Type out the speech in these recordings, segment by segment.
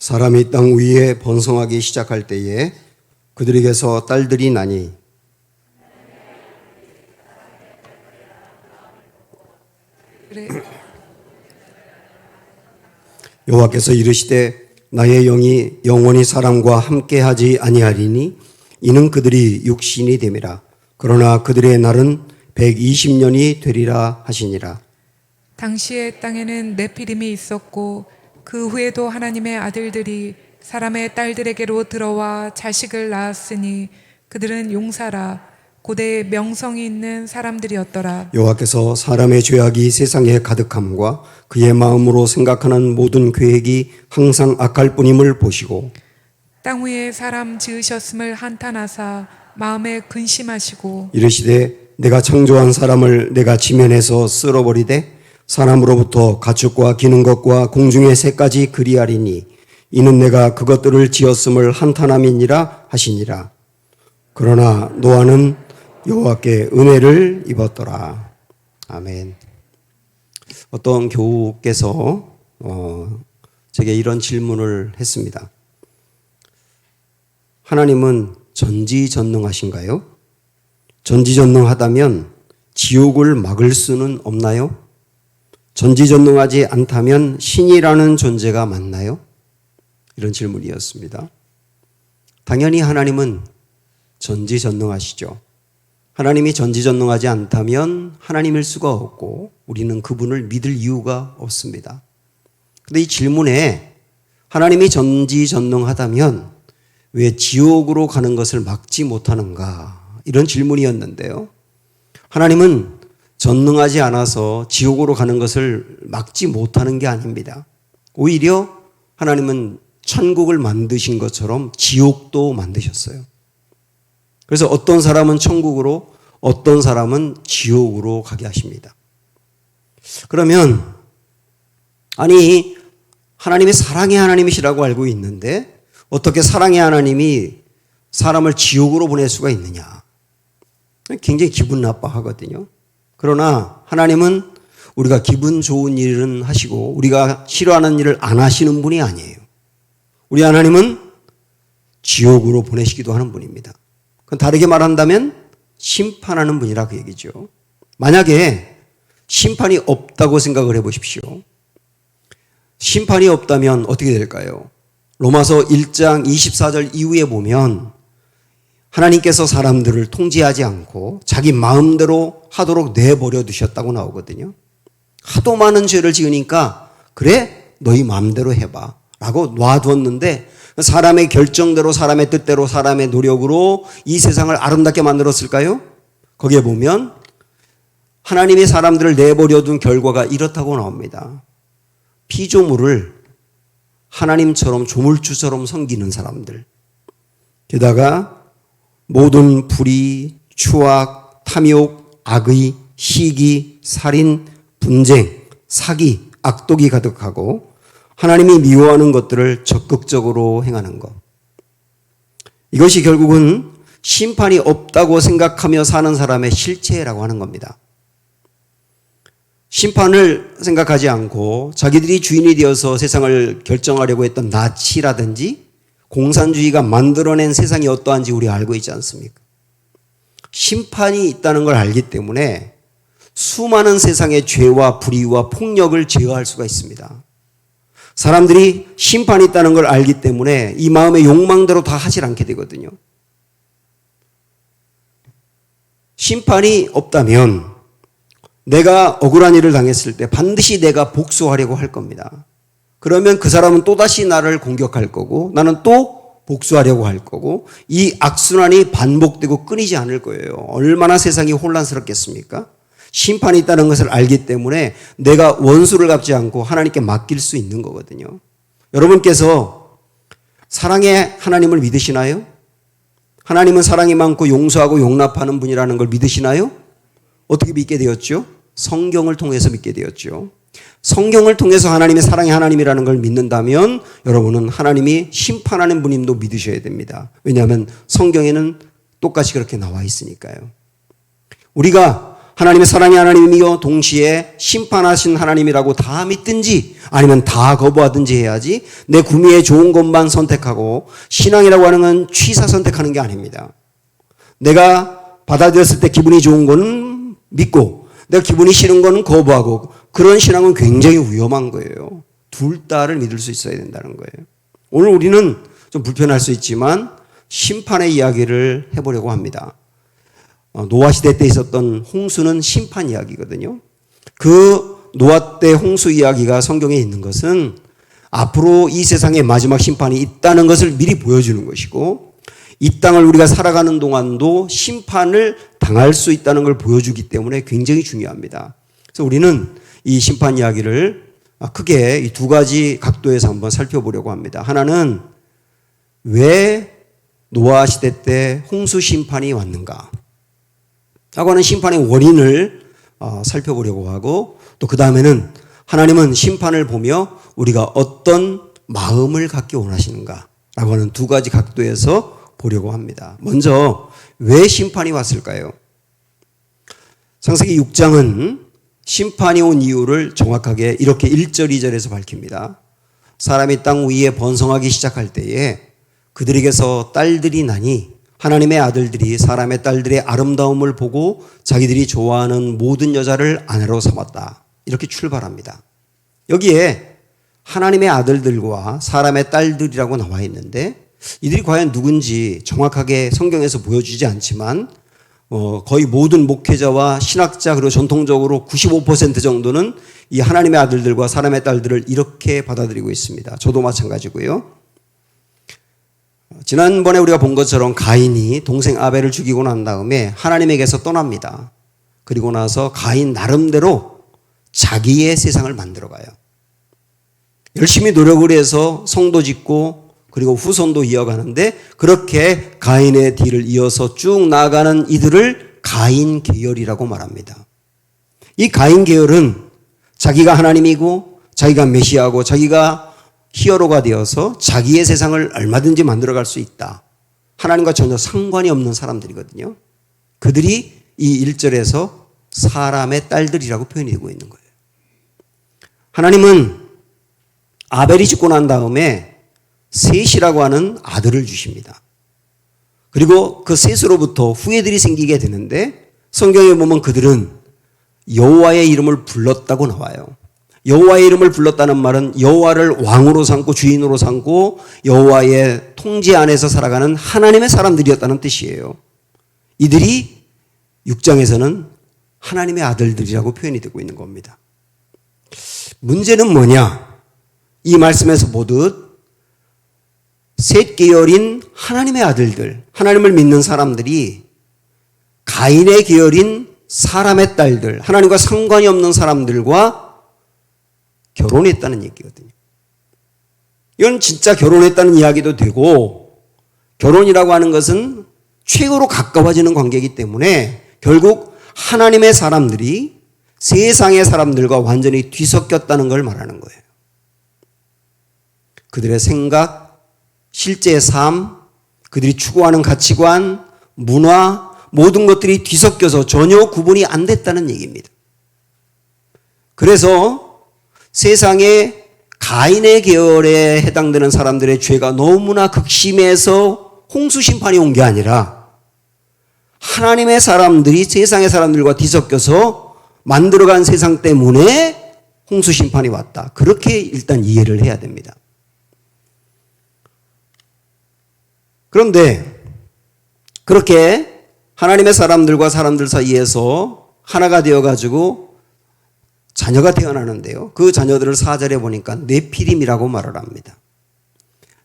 사람이 땅 위에 번성하기 시작할 때에 그들에게서 딸들이 나니 여호와께서 이르시되 나의 영이 영원히 사람과 함께하지 아니하리니 이는 그들이 육신이 됨이라. 그러나 그들의 날은 120년이 되리라 하시니라. 당시에 땅에는 네피림이 있었고 그 후에도 하나님의 아들들이 사람의 딸들에게로 들어와 자식을 낳았으니 그들은 용사라 고대의 명성이 있는 사람들이었더라. 여호와께서 사람의 죄악이 세상에 가득함과 그의 마음으로 생각하는 모든 계획이 항상 악할 뿐임을 보시고 땅 위에 사람 지으셨음을 한탄하사 마음에 근심하시고 이르시되 내가 창조한 사람을 내가 지면에서 쓸어버리되 사람으로부터 가축과 기는 것과 공중의 새까지 그리하리니 이는 내가 그것들을 지었음을 한탄함이니라 하시니라. 그러나 노아는 여호와께 은혜를 입었더라. 아멘. 어떤 교우께서 제게 이런 질문을 했습니다. 하나님은 전지전능하신가요? 전지전능하다면 지옥을 막을 수는 없나요? 전지전능하지 않다면 신이라는 존재가 맞나요? 이런 질문이었습니다. 당연히 하나님은 전지전능하시죠. 하나님이 전지전능하지 않다면 하나님일 수가 없고 우리는 그분을 믿을 이유가 없습니다. 그런데 이 질문에 하나님이 전지전능하다면 왜 지옥으로 가는 것을 막지 못하는가? 이런 질문이었는데요. 하나님은 전능하지 않아서 지옥으로 가는 것을 막지 못하는 게 아닙니다. 오히려 하나님은 천국을 만드신 것처럼 지옥도 만드셨어요. 그래서 어떤 사람은 천국으로 어떤 사람은 지옥으로 가게 하십니다. 그러면 아니 하나님이 사랑의 하나님이시라고 알고 있는데 어떻게 사랑의 하나님이 사람을 지옥으로 보낼 수가 있느냐? 굉장히 기분 나빠하거든요. 그러나 하나님은 우리가 기분 좋은 일은 하시고 우리가 싫어하는 일을 안 하시는 분이 아니에요. 우리 하나님은 지옥으로 보내시기도 하는 분입니다. 다르게 말한다면 심판하는 분이라 그 얘기죠. 만약에 심판이 없다고 생각을 해보십시오. 심판이 없다면 어떻게 될까요? 로마서 1장 24절 이후에 보면 하나님께서 사람들을 통제하지 않고 자기 마음대로 하도록 내버려 두셨다고 나오거든요. 하도 많은 죄를 지으니까 그래 너희 마음대로 해봐 라고 놔두었는데 사람의 결정대로 사람의 뜻대로 사람의 노력으로 이 세상을 아름답게 만들었을까요? 거기에 보면 하나님이 사람들을 내버려 둔 결과가 이렇다고 나옵니다. 피조물을 하나님처럼 조물주처럼 섬기는 사람들, 게다가 모든 불의, 추악, 탐욕, 악의, 시기, 살인, 분쟁, 사기, 악독이 가득하고 하나님이 미워하는 것들을 적극적으로 행하는 것. 이것이 결국은 심판이 없다고 생각하며 사는 사람의 실체라고 하는 겁니다. 심판을 생각하지 않고 자기들이 주인이 되어서 세상을 결정하려고 했던 나치라든지 공산주의가 만들어낸 세상이 어떠한지 우리 알고 있지 않습니까? 심판이 있다는 걸 알기 때문에 수많은 세상의 죄와 불의와 폭력을 제어할 수가 있습니다. 사람들이 심판이 있다는 걸 알기 때문에 이 마음의 욕망대로 다 하질 않게 되거든요. 심판이 없다면 내가 억울한 일을 당했을 때 반드시 내가 복수하려고 할 겁니다. 그러면 그 사람은 또다시 나를 공격할 거고 나는 또 복수하려고 할 거고 이 악순환이 반복되고 끊이지 않을 거예요. 얼마나 세상이 혼란스럽겠습니까? 심판이 있다는 것을 알기 때문에 내가 원수를 갚지 않고 하나님께 맡길 수 있는 거거든요. 여러분께서 사랑의 하나님을 믿으시나요? 하나님은 사랑이 많고 용서하고 용납하는 분이라는 걸 믿으시나요? 어떻게 믿게 되었죠? 성경을 통해서 믿게 되었죠. 성경을 통해서 하나님의 사랑의 하나님이라는 걸 믿는다면 여러분은 하나님이 심판하는 분임도 믿으셔야 됩니다. 왜냐하면 성경에는 똑같이 그렇게 나와 있으니까요. 우리가 하나님의 사랑의 하나님이요 동시에 심판하신 하나님이라고 다 믿든지 아니면 다 거부하든지 해야지 내 구미에 좋은 것만 선택하고 신앙이라고 하는 건 취사 선택하는 게 아닙니다. 내가 받아들였을 때 기분이 좋은 거는 믿고 내가 기분이 싫은 거는 거부하고 그런 신앙은 굉장히 위험한 거예요. 둘 다를 믿을 수 있어야 된다는 거예요. 오늘 우리는 좀 불편할 수 있지만 심판의 이야기를 해보려고 합니다. 노아 시대 때 있었던 홍수는 심판 이야기거든요. 그 노아 때 홍수 이야기가 성경에 있는 것은 앞으로 이 세상에 마지막 심판이 있다는 것을 미리 보여주는 것이고 이 땅을 우리가 살아가는 동안도 심판을 당할 수 있다는 걸 보여주기 때문에 굉장히 중요합니다. 그래서 우리는 이 심판 이야기를 크게 이 두 가지 각도에서 한번 살펴보려고 합니다. 하나는 왜 노아 시대 때 홍수 심판이 왔는가 라고 하는 심판의 원인을 살펴보려고 하고 또 그 다음에는 하나님은 심판을 보며 우리가 어떤 마음을 갖기 원하시는가 라고 하는 두 가지 각도에서 보려고 합니다. 먼저 왜 심판이 왔을까요? 창세기 6장은 심판이 온 이유를 정확하게 이렇게 1절 2절에서 밝힙니다. 사람이 땅 위에 번성하기 시작할 때에 그들에게서 딸들이 나니 하나님의 아들들이 사람의 딸들의 아름다움을 보고 자기들이 좋아하는 모든 여자를 아내로 삼았다. 이렇게 출발합니다. 여기에 하나님의 아들들과 사람의 딸들이라고 나와 있는데 이들이 과연 누군지 정확하게 성경에서 보여주지 않지만 거의 모든 목회자와 신학자 그리고 전통적으로 95% 정도는 이 하나님의 아들들과 사람의 딸들을 이렇게 받아들이고 있습니다. 저도 마찬가지고요. 지난번에 우리가 본 것처럼 가인이 동생 아벨을 죽이고 난 다음에 하나님에게서 떠납니다. 그리고 나서 가인 나름대로 자기의 세상을 만들어가요. 열심히 노력을 해서 성도 짓고 그리고 후손도 이어가는데 그렇게 가인의 뒤를 이어서 쭉 나아가는 이들을 가인 계열이라고 말합니다. 이 가인 계열은 자기가 하나님이고 자기가 메시아고 자기가 히어로가 되어서 자기의 세상을 얼마든지 만들어갈 수 있다. 하나님과 전혀 상관이 없는 사람들이거든요. 그들이 이 1절에서 사람의 딸들이라고 표현이 되고 있는 거예요. 하나님은 아벨이 죽고 난 다음에 셋이라고 하는 아들을 주십니다. 그리고 그 셋으로부터 후예들이 생기게 되는데 성경에 보면 그들은 여호와의 이름을 불렀다고 나와요. 여호와의 이름을 불렀다는 말은 여호와를 왕으로 삼고 주인으로 삼고 여호와의 통제 안에서 살아가는 하나님의 사람들이었다는 뜻이에요. 이들이 6장에서는 하나님의 아들들이라고 표현이 되고 있는 겁니다. 문제는 뭐냐? 이 말씀에서 보듯 셋 계열인 하나님의 아들들, 하나님을 믿는 사람들이 가인의 계열인 사람의 딸들, 하나님과 상관이 없는 사람들과 결혼했다는 얘기거든요. 이건 진짜 결혼했다는 이야기도 되고 결혼이라고 하는 것은 최고로 가까워지는 관계이기 때문에 결국 하나님의 사람들이 세상의 사람들과 완전히 뒤섞였다는 걸 말하는 거예요. 그들의 생각, 실제의 삶, 그들이 추구하는 가치관, 문화, 모든 것들이 뒤섞여서 전혀 구분이 안 됐다는 얘기입니다. 그래서 세상에 가인의 계열에 해당되는 사람들의 죄가 너무나 극심해서 홍수 심판이 온 게 아니라 하나님의 사람들이 세상의 사람들과 뒤섞여서 만들어간 세상 때문에 홍수 심판이 왔다. 그렇게 일단 이해를 해야 됩니다. 그런데 그렇게 하나님의 사람들과 사람들 사이에서 하나가 되어가지고 자녀가 태어나는데요. 그 자녀들을 4절에 보니까 네피림이라고 말을 합니다.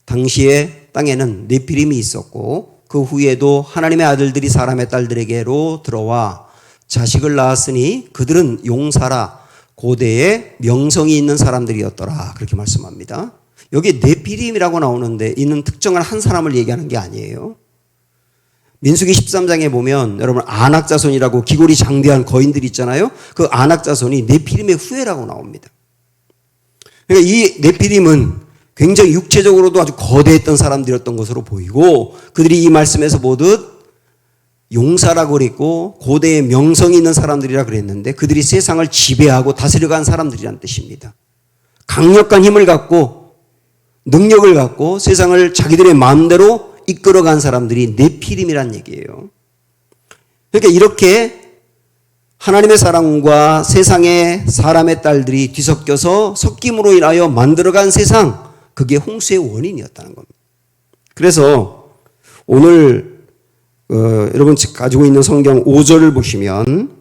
당시에 땅에는 네피림이 있었고 그 후에도 하나님의 아들들이 사람의 딸들에게로 들어와 자식을 낳았으니 그들은 용사라 고대에 명성이 있는 사람들이었더라. 그렇게 말씀합니다. 여기 네피림이라고 나오는데 이는 특정한 한 사람을 얘기하는 게 아니에요. 민수기 13장에 보면 여러분 아낙자손이라고 기골이 장대한 거인들 있잖아요. 그 아낙자손이 네피림의 후예라고 나옵니다. 그러니까 이 네피림은 굉장히 육체적으로도 아주 거대했던 사람들이었던 것으로 보이고 그들이 이 말씀에서 보듯 용사라고 그랬고 고대에 명성이 있는 사람들이라 그랬는데 그들이 세상을 지배하고 다스려간 사람들이란 뜻입니다. 강력한 힘을 갖고 능력을 갖고 세상을 자기들의 마음대로 이끌어간 사람들이 네피림이란 얘기예요. 그러니까 이렇게 하나님의 사람과 세상의 사람의 딸들이 뒤섞여서 섞임으로 인하여 만들어간 세상, 그게 홍수의 원인이었다는 겁니다. 그래서 오늘 여러분 가지고 있는 성경 5절을 보시면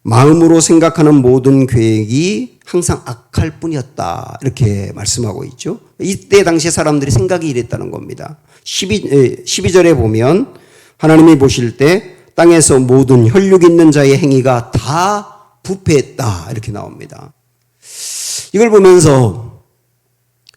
마음으로 생각하는 모든 계획이 항상 악할 뿐이었다 이렇게 말씀하고 있죠. 이때 당시에 사람들이 생각이 이랬다는 겁니다. 12절에 보면 하나님이 보실 때 땅에서 모든 혈육 있는 자의 행위가 다 부패했다 이렇게 나옵니다. 이걸 보면서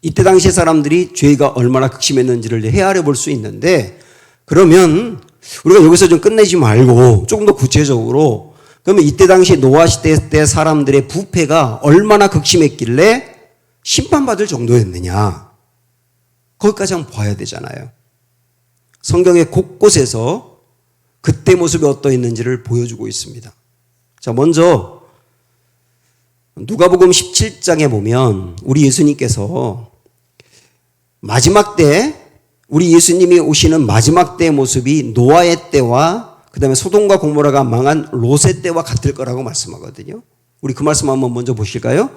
이때 당시에 사람들이 죄가 얼마나 극심했는지를 헤아려 볼 수 있는데, 그러면 우리가 여기서 좀 끝내지 말고 조금 더 구체적으로, 그러면 이때 당시 노아 시대 때 사람들의 부패가 얼마나 극심했길래 심판받을 정도였느냐, 거기까지 한번 봐야 되잖아요. 성경의 곳곳에서 그때 모습이 어떠했는지를 보여주고 있습니다. 자, 먼저 누가복음 17장에 보면 우리 예수님께서 마지막 때, 우리 예수님이 오시는 마지막 때의 모습이 노아의 때와 그 다음에 소돔과 고모라가 망한 롯의 때와 같을 거라고 말씀하거든요. 우리 그 말씀 한번 먼저 보실까요?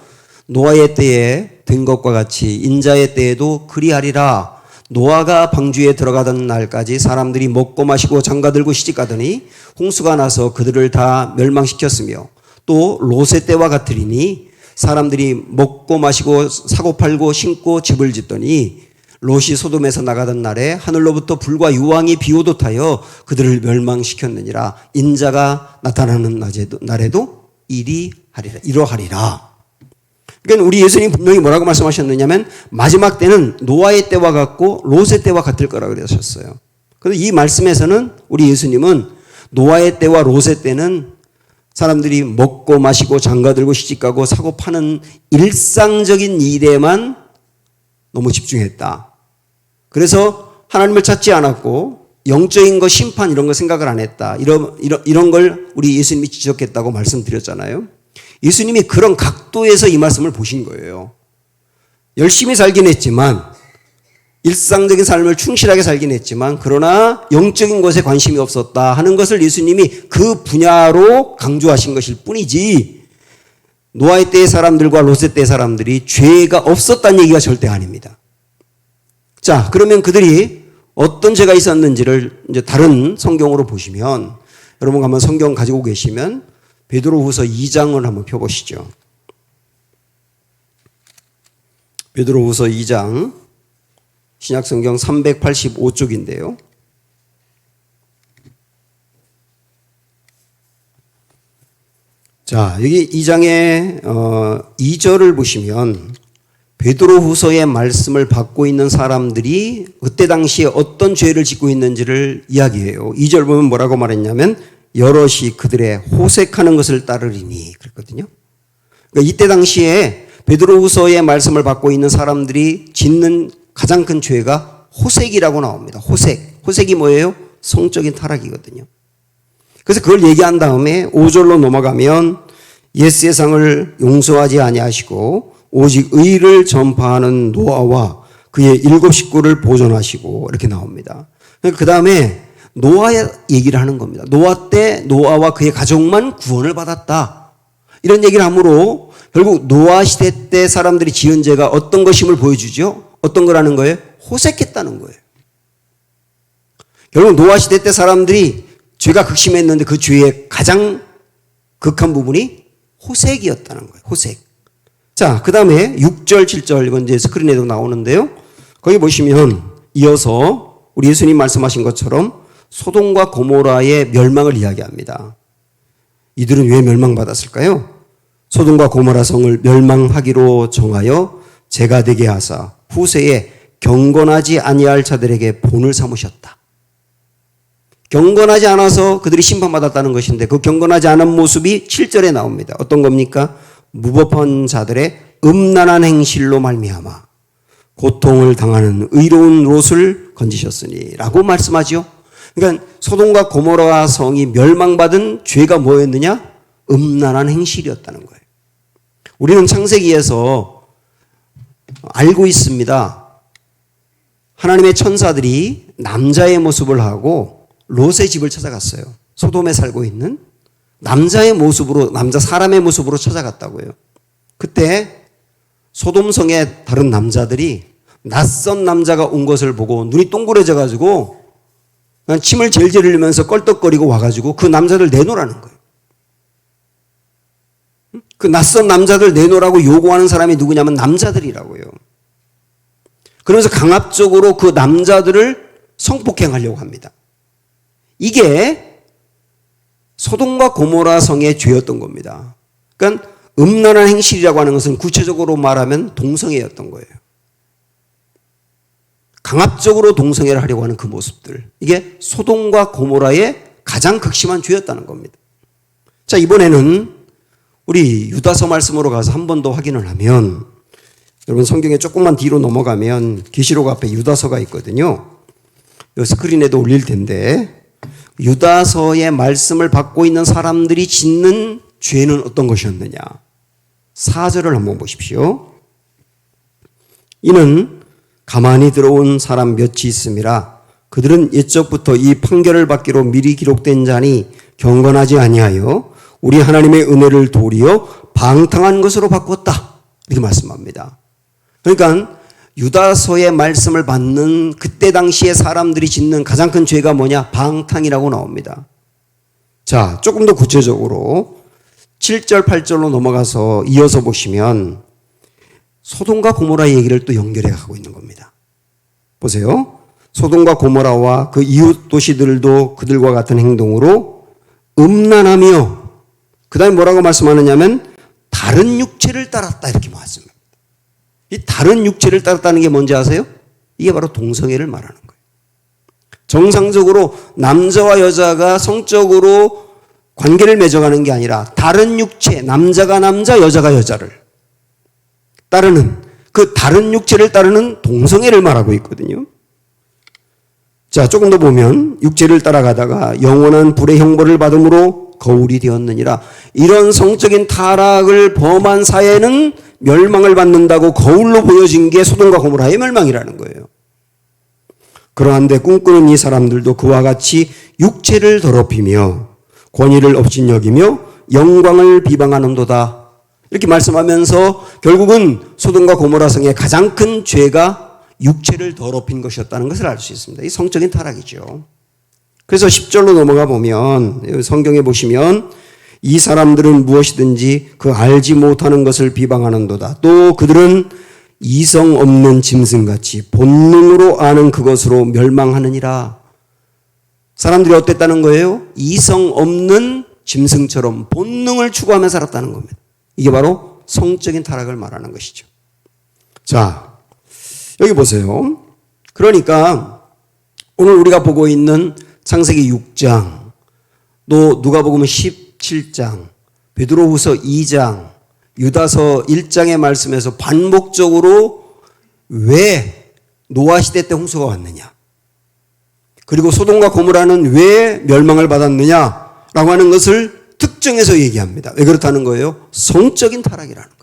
노아의 때에 된 것과 같이 인자의 때에도 그리하리라. 노아가 방주에 들어가던 날까지 사람들이 먹고 마시고 장가들고 시집가더니 홍수가 나서 그들을 다 멸망시켰으며, 또 롯의 때와 같으리니 사람들이 먹고 마시고 사고 팔고 신고 집을 짓더니 롯이 소돔에서 나가던 날에 하늘로부터 불과 유황이 비오듯 하여 그들을 멸망시켰느니라. 인자가 나타나는 날에도 이러하리라. 그러니까 우리 예수님 분명히 뭐라고 말씀하셨느냐면 마지막 때는 노아의 때와 같고 롯의 때와 같을 거라고 그러셨어요. 그런데 이 말씀에서는 우리 예수님은 노아의 때와 롯의 때는 사람들이 먹고 마시고 장가들고 시집가고 사고 파는 일상적인 일에만 너무 집중했다. 그래서 하나님을 찾지 않았고 영적인 거, 심판 이런 거 생각을 안 했다. 이런 걸 우리 예수님이 지적했다고 말씀드렸잖아요. 예수님이 그런 각도에서 이 말씀을 보신 거예요. 열심히 살긴 했지만, 일상적인 삶을 충실하게 살긴 했지만, 그러나 영적인 것에 관심이 없었다 하는 것을 예수님이 그 분야로 강조하신 것일 뿐이지, 노아의 때의 사람들과 롯의 때의 사람들이 죄가 없었다는 얘기가 절대 아닙니다. 자, 그러면 그들이 어떤 죄가 있었는지를 이제 다른 성경으로 보시면, 여러분 한번 성경 가지고 계시면 베드로후서 2장을 한번 펴보시죠. 베드로후서 2장, 신약성경 385쪽인데요. 자, 여기 2장의 2절을 보시면 베드로후서의 말씀을 받고 있는 사람들이 그때 당시에 어떤 죄를 짓고 있는지를 이야기해요. 2절 보면 뭐라고 말했냐면 여럿이 그들의 호색하는 것을 따르리니 그랬거든요. 그러니까 이때 당시에 베드로후서의 말씀을 받고 있는 사람들이 짓는 가장 큰 죄가 호색이라고 나옵니다. 호색이 뭐예요? 성적인 타락이거든요. 그래서 그걸 얘기한 다음에 5절로 넘어가면 옛 세상을 용서하지 아니하시고 오직 의를 전파하는 노아와 그의 7 식구를 보존하시고 이렇게 나옵니다. 그 다음에 노아의 얘기를 하는 겁니다. 노아 때 노아와 그의 가족만 구원을 받았다. 이런 얘기를 하므로 결국 노아 시대 때 사람들이 지은 죄가 어떤 것임을 보여주죠? 어떤 거라는 거예요? 호색했다는 거예요. 결국 노아 시대 때 사람들이 죄가 극심했는데 그 죄의 가장 극한 부분이 호색이었다는 거예요. 호색. 자, 그 다음에 6절, 7절, 이건 이제 스크린에도 나오는데요. 거기 보시면 이어서 우리 예수님 말씀하신 것처럼 소돔과 고모라의 멸망을 이야기합니다. 이들은 왜 멸망받았을까요? 소돔과 고모라 성을 멸망하기로 정하여 재가 되게 하사 후세에 경건하지 아니할 자들에게 본을 삼으셨다. 경건하지 않아서 그들이 심판받았다는 것인데 그 경건하지 않은 모습이 7절에 나옵니다. 어떤 겁니까? 무법한 자들의 음란한 행실로 말미암아 고통을 당하는 의로운 롯을 건지셨으니 라고 말씀하죠. 그러니까 소돔과 고모라 성이 멸망받은 죄가 뭐였느냐? 음란한 행실이었다는 거예요. 우리는 창세기에서 알고 있습니다. 하나님의 천사들이 남자의 모습을 하고 롯의 집을 찾아갔어요. 소돔에 살고 있는 남자의 모습으로, 남자 사람의 모습으로 찾아갔다고요. 그때 소돔성의 다른 남자들이 낯선 남자가 온 것을 보고 눈이 동그래져 가지고 침을 질질 흘리면서 껄떡거리고 와가지고 그 남자들 내놓으라는 거예요. 그 낯선 남자들 내놓으라고 요구하는 사람이 누구냐면 남자들이라고요. 그러면서 강압적으로 그 남자들을 성폭행하려고 합니다. 이게 소돔과 고모라 성의 죄였던 겁니다. 그러니까 음란한 행실이라고 하는 것은 구체적으로 말하면 동성애였던 거예요. 강압적으로 동성애를 하려고 하는 그 모습들. 이게 소돔과 고모라의 가장 극심한 죄였다는 겁니다. 자, 이번에는 우리 유다서 말씀으로 가서 한 번 더 확인을 하면, 여러분 성경에 조금만 뒤로 넘어가면 계시록 앞에 유다서가 있거든요. 이 스크린에도 올릴 텐데, 유다서의 말씀을 받고 있는 사람들이 짓는 죄는 어떤 것이었느냐. 4절을 한번 보십시오. 이는 가만히 들어온 사람 몇이 있음이라. 그들은 옛적부터 이 판결을 받기로 미리 기록된 자니 경건하지 아니하여 우리 하나님의 은혜를 도리어 방탕한 것으로 바꿨다. 이렇게 말씀합니다. 그러니까 유다서의 말씀을 받는 그때 당시에 사람들이 짓는 가장 큰 죄가 뭐냐? 방탕이라고 나옵니다. 자, 조금 더 구체적으로 7절, 8절로 넘어가서 이어서 보시면 소돔과 고모라 얘기를 또 연결해 가고 있는 겁니다. 보세요. 소돔과 고모라와 그 이웃 도시들도 그들과 같은 행동으로 음란하며, 그 다음에 뭐라고 말씀하느냐면 다른 육체를 따랐다 이렇게 말씀합니다. 이 다른 육체를 따랐다는 게 뭔지 아세요? 이게 바로 동성애를 말하는 거예요. 정상적으로 남자와 여자가 성적으로 관계를 맺어가는 게 아니라 다른 육체, 남자가 남자, 여자가 여자를 따르는, 그 다른 육체를 따르는 동성애를 말하고 있거든요. 자, 조금 더 보면 육체를 따라가다가 영원한 불의 형벌을 받음으로 거울이 되었느니라. 이런 성적인 타락을 범한 사회는 멸망을 받는다고 거울로 보여진 게 소돔과 고모라의 멸망이라는 거예요. 그러한데 꿈꾸는 이 사람들도 그와 같이 육체를 더럽히며 권위를 업신여기며 영광을 비방하는도다. 이렇게 말씀하면서 결국은 소돔과 고모라 성의 가장 큰 죄가 육체를 더럽힌 것이었다는 것을 알 수 있습니다. 이 성적인 타락이죠. 그래서 10절로 넘어가 보면 성경에 보시면 이 사람들은 무엇이든지 그 알지 못하는 것을 비방하는도다. 또 그들은 이성 없는 짐승같이 본능으로 아는 그것으로 멸망하느니라. 사람들이 어땠다는 거예요? 이성 없는 짐승처럼 본능을 추구하며 살았다는 겁니다. 이게 바로 성적인 타락을 말하는 것이죠. 자, 여기 보세요. 그러니까 오늘 우리가 보고 있는 창세기 6장, 또 누가복음 17장, 베드로후서 2장, 유다서 1장의 말씀에서 반복적으로 왜 노아 시대 때 홍수가 왔느냐, 그리고 소돔과 고모라는 왜 멸망을 받았느냐라고 하는 것을 특정해서 얘기합니다. 왜 그렇다는 거예요? 성적인 타락이라는 거예요.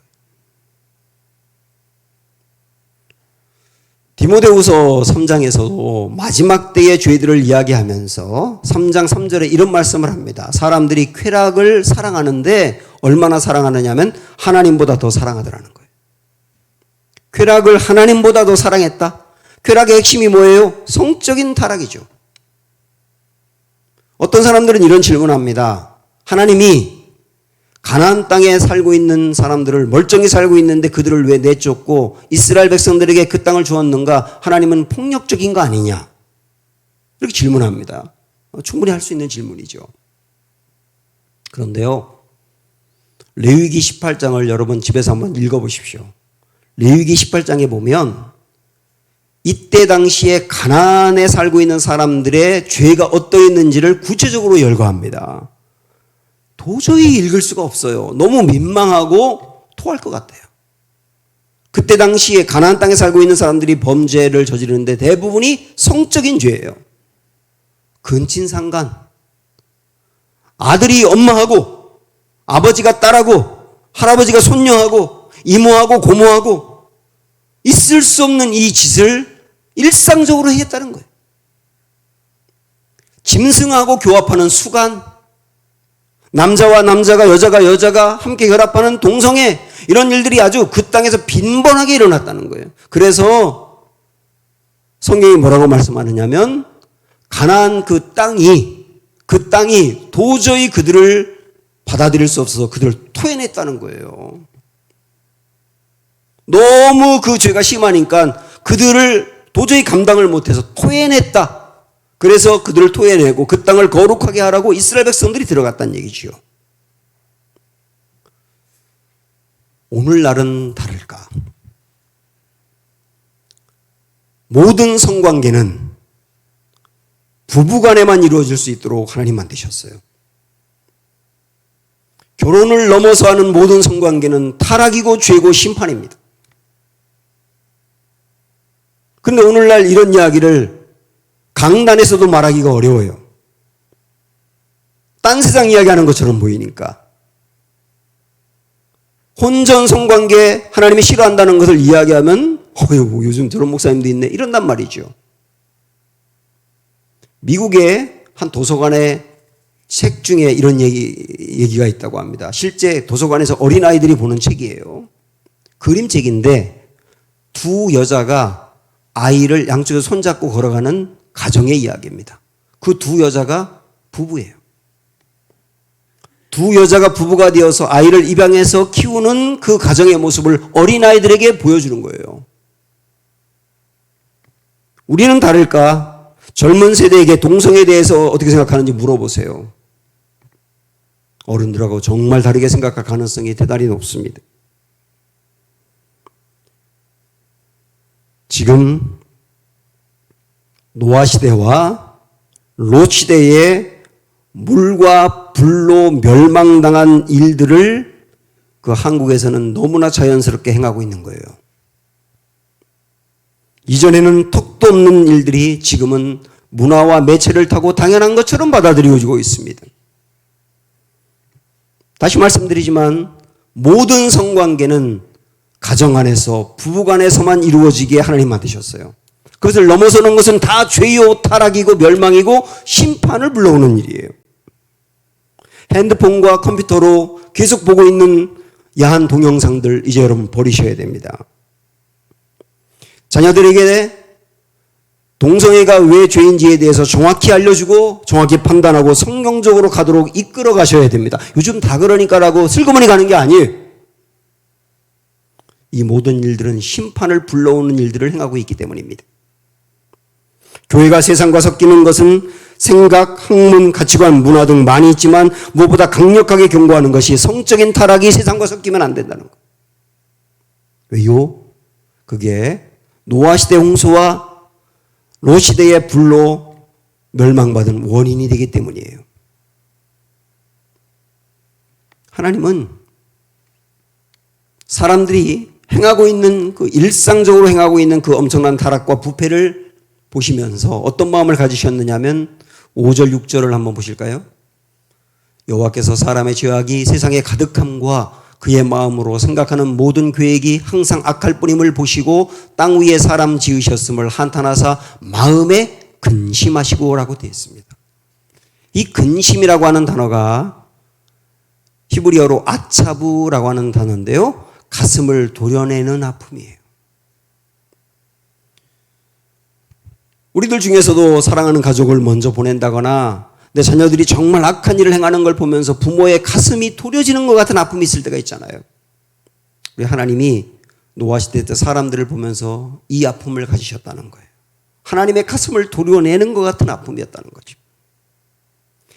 디모데후서 3장에서도 마지막 때의 죄들을 이야기하면서 3장 3절에 이런 말씀을 합니다. 사람들이 쾌락을 사랑하는데 얼마나 사랑하느냐면 하나님보다 더 사랑하더라는 거예요. 쾌락을 하나님보다 더 사랑했다. 쾌락의 핵심이 뭐예요? 성적인 타락이죠. 어떤 사람들은 이런 질문을 합니다. 하나님이 가나안 땅에 살고 있는 사람들을, 멀쩡히 살고 있는데 그들을 왜 내쫓고 이스라엘 백성들에게 그 땅을 주었는가? 하나님은 폭력적인 거 아니냐? 이렇게 질문합니다. 충분히 할 수 있는 질문이죠. 그런데요, 레위기 18장을 여러분 집에서 한번 읽어보십시오. 레위기 18장에 보면 이때 당시에 가나안에 살고 있는 사람들의 죄가 어떠했는지를 구체적으로 열거합니다. 도저히 읽을 수가 없어요. 너무 민망하고 토할 것 같아요. 그때 당시에 가나안 땅에 살고 있는 사람들이 범죄를 저지르는데 대부분이 성적인 죄예요. 근친상간, 아들이 엄마하고 아버지가 딸하고 할아버지가 손녀하고 이모하고 고모하고 있을 수 없는 이 짓을 일상적으로 했다는 거예요. 짐승하고 교합하는 수간, 남자와 남자가 여자가 여자가 함께 결합하는 동성애, 이런 일들이 아주 그 땅에서 빈번하게 일어났다는 거예요. 그래서 성경이 뭐라고 말씀하느냐면 가나안 그 땅이 도저히 그들을 받아들일 수 없어서 그들을 토해냈다는 거예요. 너무 그 죄가 심하니까 그들을 도저히 감당을 못해서 토해냈다. 그래서 그들을 토해내고 그 땅을 거룩하게 하라고 이스라엘 백성들이 들어갔다는 얘기지요. 오늘날은 다를까? 모든 성관계는 부부간에만 이루어질 수 있도록 하나님 만드셨어요. 결혼을 넘어서 하는 모든 성관계는 타락이고 죄고 심판입니다. 그런데 오늘날 이런 이야기를 강단에서도 말하기가 어려워요. 딴 세상 이야기하는 것처럼 보이니까. 혼전 성관계 하나님이 싫어한다는 것을 이야기하면 요즘 저런 목사님도 있네 이런단 말이죠. 미국의 한 도서관의 책 중에 이런 얘기가 있다고 합니다. 실제 도서관에서 어린아이들이 보는 책이에요. 그림책인데 두 여자가 아이를 양쪽에 손잡고 걸어가는 가정의 이야기입니다. 그 두 여자가 부부예요. 두 여자가 부부가 되어서 아이를 입양해서 키우는 그 가정의 모습을 어린아이들에게 보여주는 거예요. 우리는 다를까? 젊은 세대에게 동성애에 대해서 어떻게 생각하는지 물어보세요. 어른들하고 정말 다르게 생각할 가능성이 대단히 높습니다. 지금 노아 시대와 롯 시대의 물과 불로 멸망당한 일들을 그 한국에서는 너무나 자연스럽게 행하고 있는 거예요. 이전에는 턱도 없는 일들이 지금은 문화와 매체를 타고 당연한 것처럼 받아들여지고 있습니다. 다시 말씀드리지만 모든 성관계는 가정 안에서 부부간에서만 이루어지게 하나님 만드셨어요. 그것을 넘어서는 것은 다 죄요 타락이고 멸망이고 심판을 불러오는 일이에요. 핸드폰과 컴퓨터로 계속 보고 있는 야한 동영상들 이제 여러분 버리셔야 됩니다. 자녀들에게 동성애가 왜 죄인지에 대해서 정확히 알려주고 정확히 판단하고 성경적으로 가도록 이끌어 가셔야 됩니다. 요즘 다 그러니까라고 슬그머니 가는 게 아니에요. 이 모든 일들은 심판을 불러오는 일들을 행하고 있기 때문입니다. 교회가 세상과 섞이는 것은 생각, 학문, 가치관, 문화 등 많이 있지만 무엇보다 강력하게 경고하는 것이 성적인 타락이 세상과 섞이면 안 된다는 것. 왜요? 그게 노아 시대 홍수와 롯 시대의 불로 멸망받은 원인이 되기 때문이에요. 하나님은 사람들이 행하고 있는 그 일상적으로 행하고 있는 그 엄청난 타락과 부패를 보시면서 어떤 마음을 가지셨느냐면 5절 6절을 한번 보실까요? 여호와께서 사람의 죄악이 세상에 가득함과 그의 마음으로 생각하는 모든 계획이 항상 악할 뿐임을 보시고 땅 위에 사람 지으셨음을 한탄하사 마음에 근심하시고라고 되어 있습니다. 이 근심이라고 하는 단어가 히브리어로 아차부라고 하는 단어인데요. 가슴을 도려내는 아픔이에요. 우리들 중에서도 사랑하는 가족을 먼저 보낸다거나 내 자녀들이 정말 악한 일을 행하는 걸 보면서 부모의 가슴이 도려지는 것 같은 아픔이 있을 때가 있잖아요. 우리 하나님이 노아 시대 때 사람들을 보면서 이 아픔을 가지셨다는 거예요. 하나님의 가슴을 도려내는 것 같은 아픔이었다는 거죠.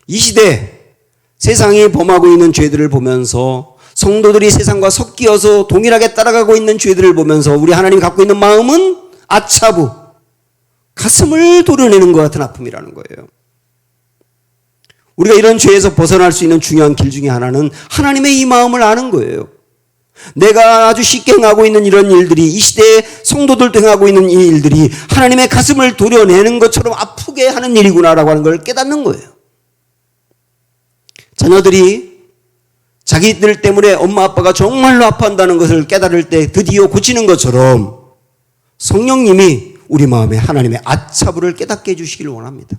이 시대 세상이 범하고 있는 죄들을 보면서 성도들이 세상과 섞여서 동일하게 따라가고 있는 죄들을 보면서 우리 하나님이 갖고 있는 마음은 아차부, 가슴을 도려내는 것 같은 아픔이라는 거예요. 우리가 이런 죄에서 벗어날 수 있는 중요한 길 중에 하나는 하나님의 이 마음을 아는 거예요. 내가 아주 쉽게 행하고 있는 이런 일들이 이 시대의 성도들도 행하고 있는 이 일들이 하나님의 가슴을 도려내는 것처럼 아프게 함께 하는 일이구나라고 하는 걸 깨닫는 거예요. 자녀들이 자기들 때문에 엄마 아빠가 정말로 아파한다는 것을 깨달을 때 드디어 고치는 것처럼 성령님이 우리 마음에 하나님의 아차부를 깨닫게 해주시길 원합니다.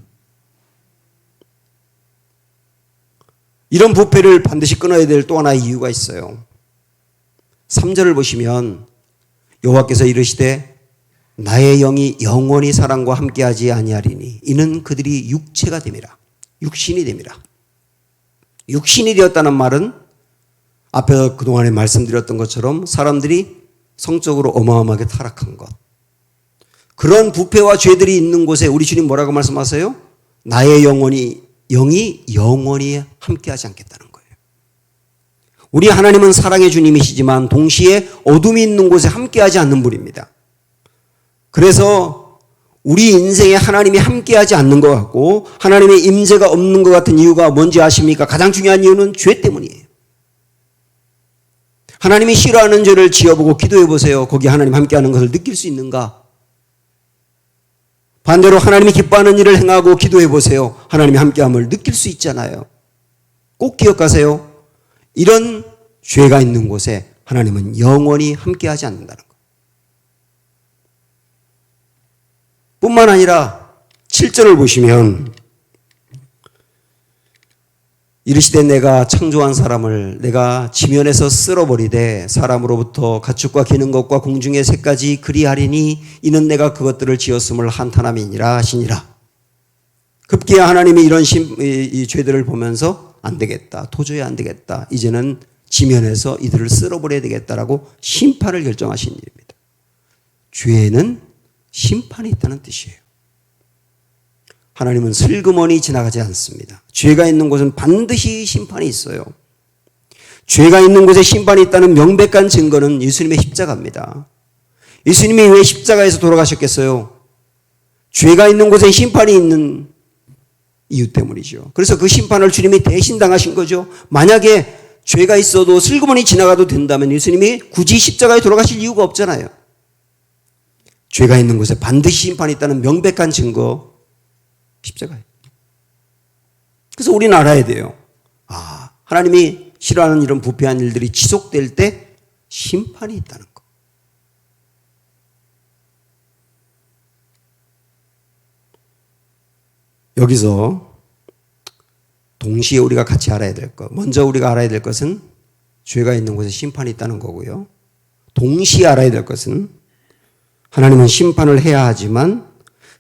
이런 부패를 반드시 끊어야 될 또 하나의 이유가 있어요. 3절을 보시면 여호와께서 이르시되 나의 영이 영원히 사람과 함께하지 아니하리니 이는 그들이 육체가 됨이라. 육신이 됨이라. 육신이 되었다는 말은 앞에서 그동안에 말씀드렸던 것처럼 사람들이 성적으로 어마어마하게 타락한 것. 그런 부패와 죄들이 있는 곳에 우리 주님 뭐라고 말씀하세요? 나의 영이 영원히 함께하지 않겠다는 거예요. 우리 하나님은 사랑의 주님이시지만 동시에 어둠이 있는 곳에 함께하지 않는 분입니다. 그래서 우리 인생에 하나님이 함께하지 않는 것 같고 하나님의 임재가 없는 것 같은 이유가 뭔지 아십니까? 가장 중요한 이유는 죄 때문이에요. 하나님이 싫어하는 죄를 지어보고 기도해 보세요. 거기 하나님 함께하는 것을 느낄 수 있는가? 반대로 하나님이 기뻐하는 일을 행하고 기도해 보세요. 하나님이 함께함을 느낄 수 있잖아요. 꼭 기억하세요. 이런 죄가 있는 곳에 하나님은 영원히 함께하지 않는다는 것. 뿐만 아니라 7절을 보시면 이르시되 내가 창조한 사람을 내가 지면에서 쓸어버리되 사람으로부터 가축과 기는 것과 공중의 새까지 그리하리니 이는 내가 그것들을 지었음을 한탄함이니라 하시니라. 급기야 하나님이 이런 이 죄들을 보면서 안 되겠다. 도저히 안 되겠다. 이제는 지면에서 이들을 쓸어버려야 되겠다라고 심판을 결정하신 일입니다. 죄에는 심판이 있다는 뜻이에요. 하나님은 슬그머니 지나가지 않습니다. 죄가 있는 곳은 반드시 심판이 있어요. 죄가 있는 곳에 심판이 있다는 명백한 증거는 예수님의 십자가입니다. 예수님이 왜 십자가에서 돌아가셨겠어요? 죄가 있는 곳에 심판이 있는 이유 때문이죠. 그래서 그 심판을 주님이 대신 당하신 거죠. 만약에 죄가 있어도 슬그머니 지나가도 된다면 예수님이 굳이 십자가에 돌아가실 이유가 없잖아요. 죄가 있는 곳에 반드시 심판이 있다는 명백한 증거, 십자가예요. 그래서 우리는 알아야 돼요. 하나님이 싫어하는 이런 부패한 일들이 지속될 때 심판이 있다는 거. 여기서 동시에 우리가 같이 알아야 될 것. 먼저 우리가 알아야 될 것은 죄가 있는 곳에 심판이 있다는 거고요. 동시에 알아야 될 것은 하나님은 심판을 해야 하지만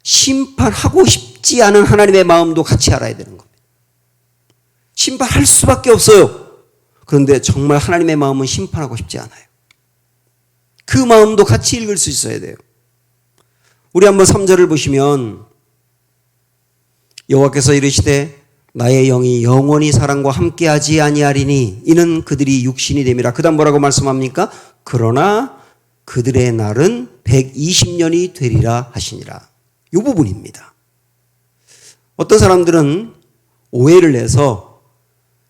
심판하고 싶지 않은 하나님의 마음도 같이 알아야 되는 겁니다. 심판할 수밖에 없어요. 그런데 정말 하나님의 마음은 심판하고 싶지 않아요. 그 마음도 같이 읽을 수 있어야 돼요. 우리 한번 3절을 보시면 여호와께서 이르시되 나의 영이 영원히 사람과 함께하지 아니하리니 이는 그들이 육신이 됨이라. 그 다음 뭐라고 말씀합니까? 그러나 그들의 날은 120년이 되리라 하시니라. 이 부분입니다. 어떤 사람들은 오해를 해서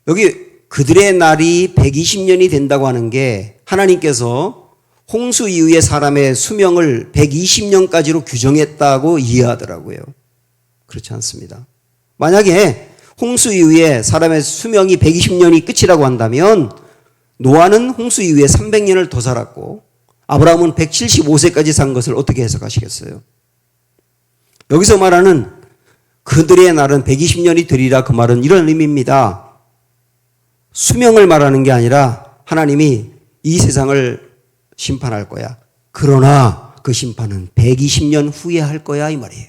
여기 그들의 날이 120년이 된다고 하는 게 하나님께서 홍수 이후에 사람의 수명을 120년까지로 규정했다고 이해하더라고요. 그렇지 않습니다. 만약에 홍수 이후에 사람의 수명이 120년이 끝이라고 한다면 노아는 홍수 이후에 300년을 더 살았고 아브라함은 175세까지 산 것을 어떻게 해석하시겠어요? 여기서 말하는 그들의 날은 120년이 되리라 그 말은 이런 의미입니다. 수명을 말하는 게 아니라 하나님이 이 세상을 심판할 거야. 그러나 그 심판은 120년 후에 할 거야 이 말이에요.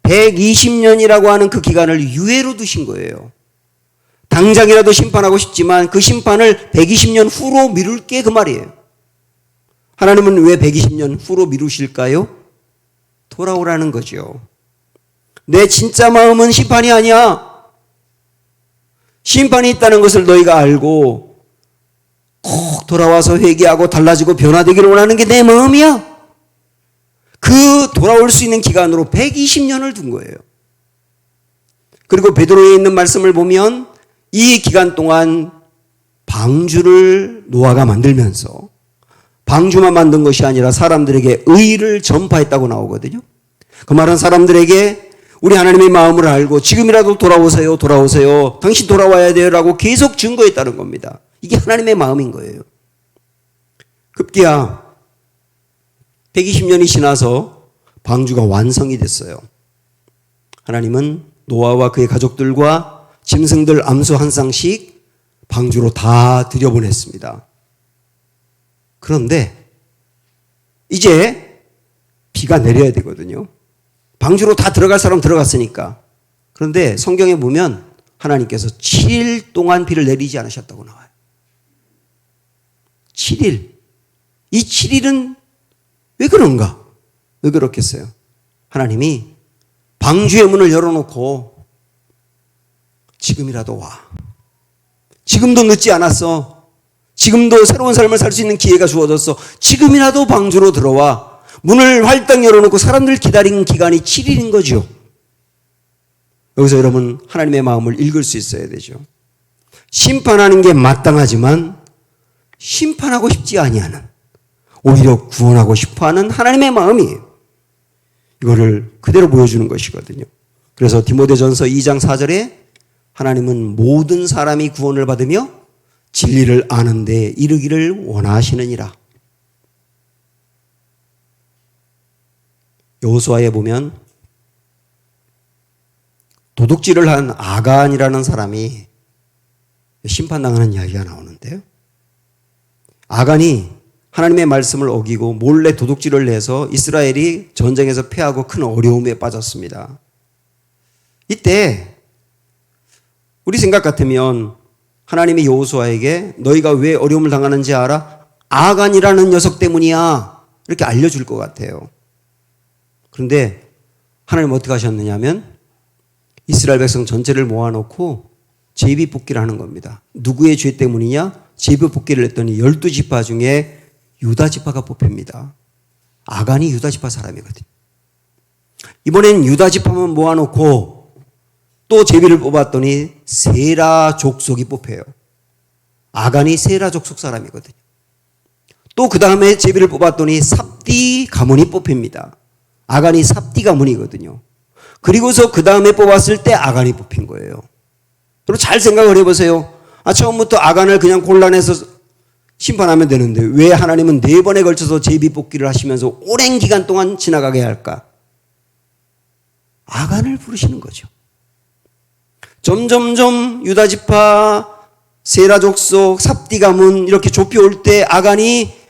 120년이라고 하는 그 기간을 유예로 두신 거예요. 당장이라도 심판하고 싶지만 그 심판을 120년 후로 미룰게 그 말이에요. 하나님은 왜 120년 후로 미루실까요? 돌아오라는 거죠. 내 진짜 마음은 심판이 아니야. 심판이 있다는 것을 너희가 알고 꼭 돌아와서 회개하고 달라지고 변화되기를 원하는 게 내 마음이야. 그 돌아올 수 있는 기간으로 120년을 둔 거예요. 그리고 베드로에 있는 말씀을 보면 이 기간 동안 방주를 노아가 만들면서 방주만 만든 것이 아니라 사람들에게 의를 전파했다고 나오거든요. 그 말은 사람들에게 우리 하나님의 마음을 알고 지금이라도 돌아오세요, 돌아오세요. 당신 돌아와야 돼요 라고 계속 증거했다는 겁니다. 이게 하나님의 마음인 거예요. 급기야 120년이 지나서 방주가 완성이 됐어요. 하나님은 노아와 그의 가족들과 짐승들 암소 한 쌍씩 방주로 다 들여보냈습니다. 그런데 이제 비가 내려야 되거든요. 방주로 다 들어갈 사람 들어갔으니까. 그런데 성경에 보면 하나님께서 7일 동안 비를 내리지 않으셨다고 나와요. 7일. 이 7일은 왜 그런가? 왜 그렇겠어요? 하나님이 방주의 문을 열어놓고 지금이라도 와. 지금도 늦지 않았어. 지금도 새로운 삶을 살 수 있는 기회가 주어졌어. 지금이라도 방주로 들어와. 문을 활짝 열어놓고 사람들 기다린 기간이 7일인 거죠. 여기서 여러분 하나님의 마음을 읽을 수 있어야 되죠. 심판하는 게 마땅하지만 심판하고 싶지 아니하는, 오히려 구원하고 싶어하는 하나님의 마음이에요. 이거를 그대로 보여주는 것이거든요. 그래서 디모데전서 2장 4절에 하나님은 모든 사람이 구원을 받으며 진리를 아는 데 이르기를 원하시느니라. 여호수아에 보면 도둑질을 한 아간이라는 사람이 심판당하는 이야기가 나오는데요. 아간이 하나님의 말씀을 어기고 몰래 도둑질을 해서 이스라엘이 전쟁에서 패하고 큰 어려움에 빠졌습니다. 이때 우리 생각 같으면 하나님이 여호수아에게 너희가 왜 어려움을 당하는지 알아? 아간이라는 녀석 때문이야. 이렇게 알려줄 것 같아요. 그런데 하나님 어떻게 하셨느냐 하면 이스라엘 백성 전체를 모아놓고 제비뽑기를 하는 겁니다. 누구의 죄 때문이냐? 제비뽑기를 했더니 12지파 중에 유다지파가 뽑힙니다. 아간이 유다지파 사람이거든요. 이번엔 유다지파만 모아놓고 또 제비를 뽑았더니 세라 족속이 뽑혀요. 아간이 세라 족속 사람이거든요. 또 그 다음에 제비를 뽑았더니 삽디 가문이 뽑힙니다. 아간이 삽디 가문이거든요. 그리고서 그 다음에 뽑았을 때 아간이 뽑힌 거예요. 그리고 잘 생각을 해보세요. 처음부터 아간을 그냥 골라내서 심판하면 되는데 왜 하나님은 4번에 걸쳐서 제비 뽑기를 하시면서 오랜 기간 동안 지나가게 할까? 아간을 부르시는 거죠. 점점점 유다지파, 세라족속, 삽디 가문 이렇게 좁혀올 때 아간이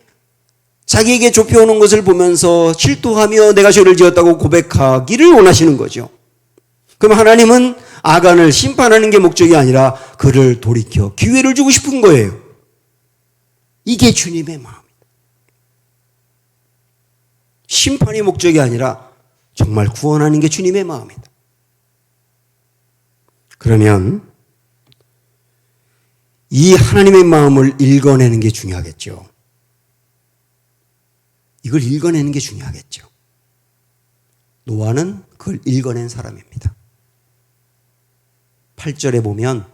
자기에게 좁혀오는 것을 보면서 질투하며 내가 죄를 지었다고 고백하기를 원하시는 거죠. 그럼 하나님은 아간을 심판하는 게 목적이 아니라 그를 돌이켜 기회를 주고 싶은 거예요. 이게 주님의 마음입니다. 심판이 목적이 아니라 정말 구원하는 게 주님의 마음이다. 그러면 이 하나님의 마음을 읽어내는 게 중요하겠죠. 이걸 읽어내는 게 중요하겠죠. 노아는 그걸 읽어낸 사람입니다. 8절에 보면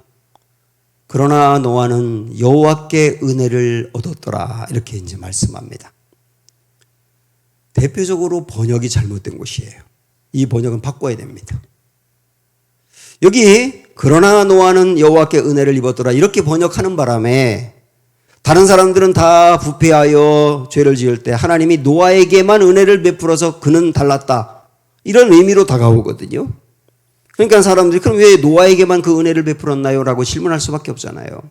그러나 노아는 여호와께 은혜를 얻었더라 이렇게 이제 말씀합니다. 대표적으로 번역이 잘못된 것이에요. 이 번역은 바꿔야 됩니다. 여기 그러나 노아는 여호와께 은혜를 입었더라 이렇게 번역하는 바람에 다른 사람들은 다 부패하여 죄를 지을 때 하나님이 노아에게만 은혜를 베풀어서 그는 달랐다 이런 의미로 다가오거든요. 그러니까 사람들이 그럼 왜 노아에게만 그 은혜를 베풀었나요? 라고 질문할 수밖에 없잖아요.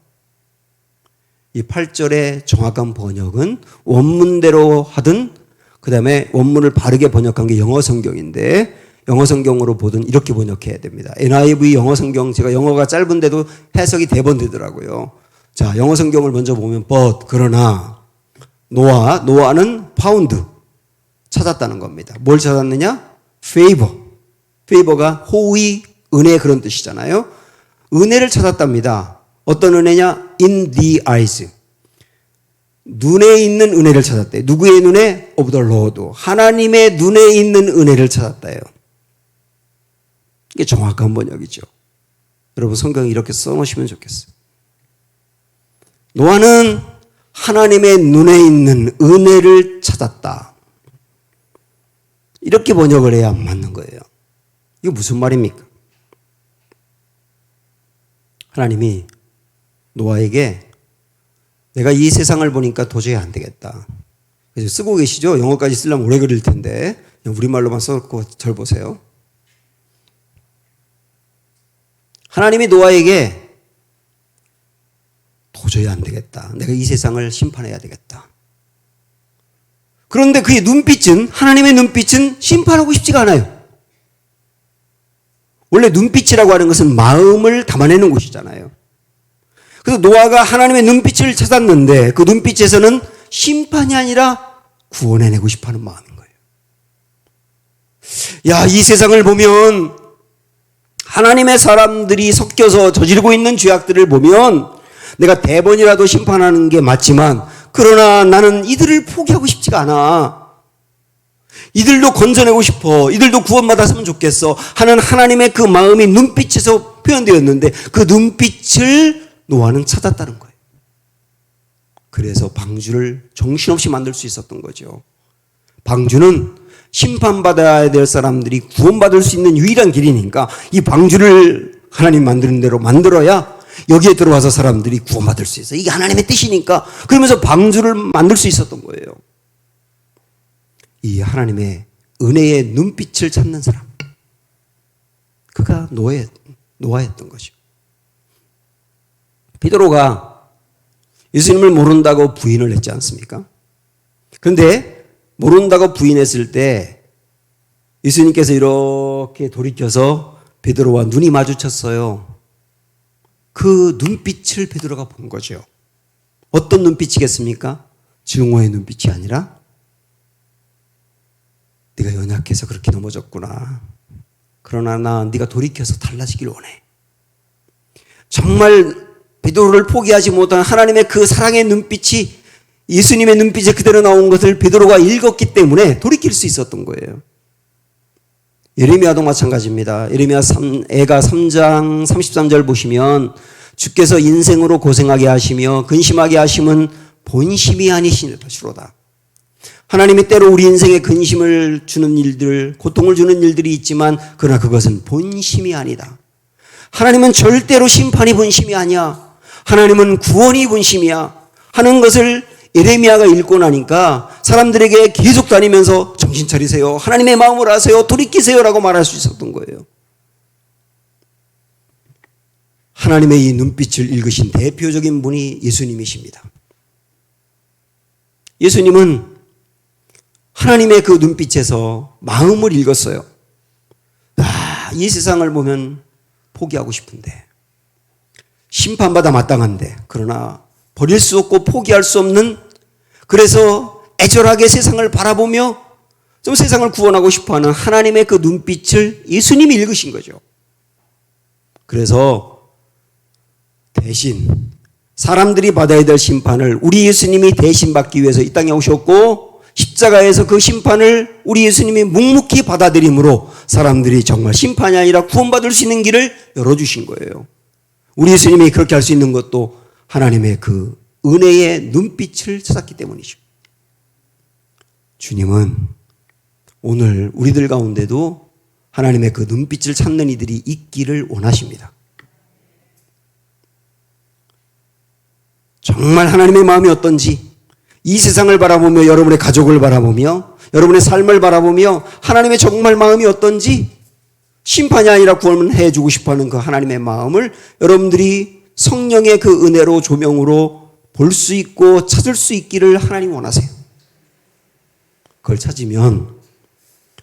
이 8절의 정확한 번역은 원문대로 하든 그 다음에 원문을 바르게 번역한 게 영어 성경인데 영어 성경으로 보든 이렇게 번역해야 됩니다. NIV 영어 성경 제가 영어가 짧은데도 해석이 대번되더라고요. 자, 영어 성경을 먼저 보면 but 그러나 노아는 found 찾았다는 겁니다. 뭘 찾았느냐? favor가 호의, 은혜 그런 뜻이잖아요. 은혜를 찾았답니다. 어떤 은혜냐? in the eyes. 눈에 있는 은혜를 찾았대요. 누구의 눈에? of the Lord. 하나님의 눈에 있는 은혜를 찾았다요. 이게 정확한 번역이죠. 여러분 성경 이렇게 써놓으시면 좋겠어요. 노아는 하나님의 눈에 있는 은혜를 찾았다. 이렇게 번역을 해야 맞는 이게 무슨 말입니까? 하나님이 노아에게 내가 이 세상을 보니까 도저히 안 되겠다. 그래서 쓰고 계시죠? 영어까지 쓰려면 오래 걸릴 텐데 우리말로만 써놓고 절 보세요. 하나님이 노아에게 도저히 안 되겠다. 내가 이 세상을 심판해야 되겠다. 그런데 그의 눈빛은, 하나님의 눈빛은 심판하고 싶지가 않아요. 원래 눈빛이라고 하는 것은 마음을 담아내는 곳이잖아요. 그래서 노아가 하나님의 눈빛을 찾았는데 그 눈빛에서는 심판이 아니라 구원해내고 싶어하는 마음인 거예요. 야, 이 세상을 보면 하나님의 사람들이 섞여서 저지르고 있는 죄악들을 보면 내가 대번이라도 심판하는 게 맞지만 그러나 나는 이들을 포기하고 싶지가 않아. 이들도 건져내고 싶어. 이들도 구원받았으면 좋겠어 하는 하나님의 그 마음이 눈빛에서 표현되었는데 그 눈빛을 노아는 찾았다는 거예요. 그래서 방주를 정신없이 만들 수 있었던 거죠. 방주는 심판받아야 될 사람들이 구원받을 수 있는 유일한 길이니까 이 방주를 하나님 만드는 대로 만들어야 여기에 들어와서 사람들이 구원받을 수 있어요. 이게 하나님의 뜻이니까. 그러면서 방주를 만들 수 있었던 거예요. 이 하나님의 은혜의 눈빛을 찾는 사람, 그가 노아였던 거죠. 베드로가 예수님을 모른다고 부인을 했지 않습니까? 그런데 모른다고 부인했을 때 예수님께서 이렇게 돌이켜서 베드로와 눈이 마주쳤어요. 그 눈빛을 베드로가 본 거죠. 어떤 눈빛이겠습니까? 증오의 눈빛이 아니라 네가 연약해서 그렇게 넘어졌구나. 그러나 네가 돌이켜서 달라지길 원해. 정말 베드로를 포기하지 못한 하나님의 그 사랑의 눈빛이 예수님의 눈빛에 그대로 나온 것을 베드로가 읽었기 때문에 돌이킬 수 있었던 거예요. 예레미야도 마찬가지입니다. 예레미야 3장 33절 보시면 주께서 인생으로 고생하게 하시며 근심하게 하심은 본심이 아니시로다. 하나님이 때로 우리 인생에 근심을 주는 일들, 고통을 주는 일들이 있지만 그러나 그것은 본심이 아니다. 하나님은 절대로 심판이 본심이 아니야. 하나님은 구원이 본심이야 하는 것을 예레미야가 읽고 나니까 사람들에게 계속 다니면서 정신 차리세요. 하나님의 마음을 아세요. 돌이키세요라고 말할 수 있었던 거예요. 하나님의 이 눈빛을 읽으신 대표적인 분이 예수님이십니다. 예수님은 하나님의 그 눈빛에서 마음을 읽었어요. 이 세상을 보면 포기하고 싶은데, 심판받아 마땅한데, 그러나 버릴 수 없고 포기할 수 없는, 그래서 애절하게 세상을 바라보며 좀 세상을 구원하고 싶어하는 하나님의 그 눈빛을 예수님이 읽으신 거죠. 그래서 대신 사람들이 받아야 될 심판을 우리 예수님이 대신 받기 위해서 이 땅에 오셨고 십자가에서 그 심판을 우리 예수님이 묵묵히 받아들임으로 사람들이 정말 심판이 아니라 구원받을 수 있는 길을 열어주신 거예요. 우리 예수님이 그렇게 할 수 있는 것도 하나님의 그 은혜의 눈빛을 찾았기 때문이죠. 주님은 오늘 우리들 가운데도 하나님의 그 눈빛을 찾는 이들이 있기를 원하십니다. 정말 하나님의 마음이 어떤지 이 세상을 바라보며 여러분의 가족을 바라보며 여러분의 삶을 바라보며 하나님의 정말 마음이 어떤지 심판이 아니라 구원해 주고 싶어하는 그 하나님의 마음을 여러분들이 성령의 그 은혜로 조명으로 볼 수 있고 찾을 수 있기를 하나님 원하세요. 그걸 찾으면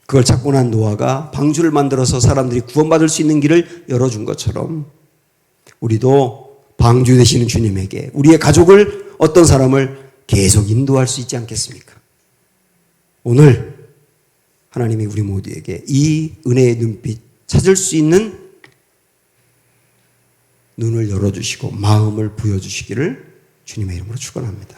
그걸 찾고 난 노아가 방주를 만들어서 사람들이 구원받을 수 있는 길을 열어준 것처럼 우리도 방주 되시는 주님에게 우리의 가족을 어떤 사람을 계속 인도할 수 있지 않겠습니까? 오늘 하나님이 우리 모두에게 이 은혜의 눈빛 찾을 수 있는 눈을 열어주시고 마음을 부여주시기를 주님의 이름으로 축원합니다.